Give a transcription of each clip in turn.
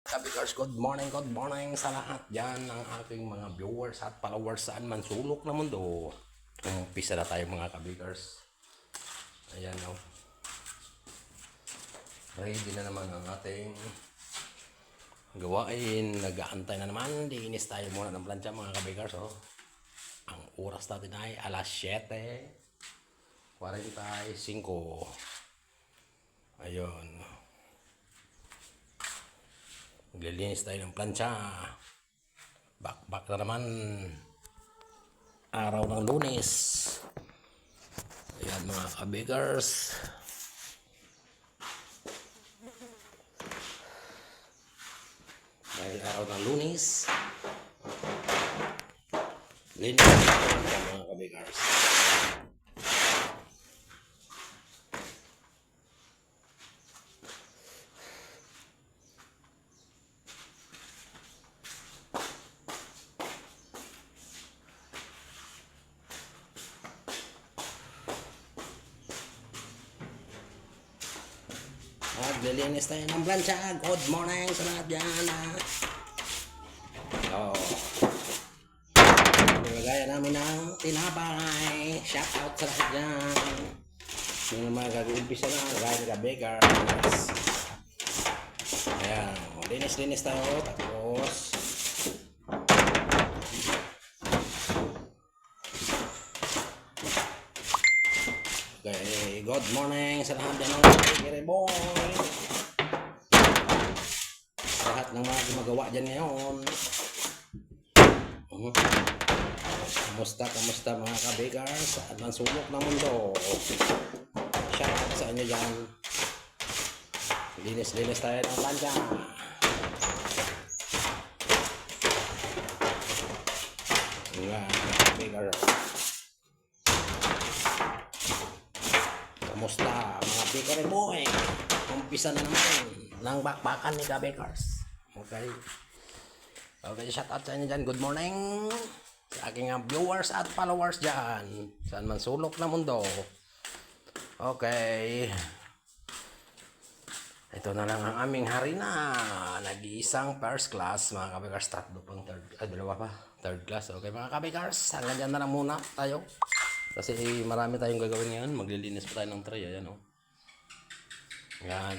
Kabikers, good morning sa lahat dyan ng aking mga viewers at followers saan man sulok na mundo. Umpisa na tayo mga kabikers. Ayan o. Ready na naman ang ating gawain. Nag-aantay na naman. Diinis tayo muna ng plancha mga kabikers. Oh. Ang oras natin ay alas 7:45. Ayun. Maglilinis tayo ng plancha. Back na naman. Araw ng Lunes. Ayan mga kabikers. Dahil araw ng Lunes. Linis tayo mga kabikers. Maglilinis tayo ng plancha. Good morning sa lahat dyan. Nilagayan namin ng tinapay. Shout out sa lahat dyan. Yung mga gag-umpisa na, lagayan ka bakers. Ayan, linis tayo. Tapos okay, good morning sa lahat dyan ng Kikiri Boy. Lahat ng mga gumagawa dyan ngayon. Kamusta mga kabikers sa anong sulok ng mundo. Shout out sa inyo dyan. Linis tayo ng plancha. Mga kabikers, kamusta mga Kikiri Boy? Umpisa na naman ng bakbakan ni kabikers. Okay, shout out sa inyo dyan. Good morning sa aking viewers at followers dyan saan man sulok na mundo. Okay, ito na lang ang aming harina. Nag-iisang first class mga kabikers. Tatlo pang dalawa pa third class. Okay mga kabikers, hanggang dyan na lang muna tayo kasi marami tayong gagawin ngayon. Maglilinis pa tayo ng tray. Ayan o. Yan,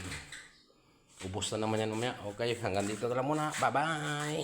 ubos na naman yan umaya. Okay, hanggang dito na lang muna. Bye bye.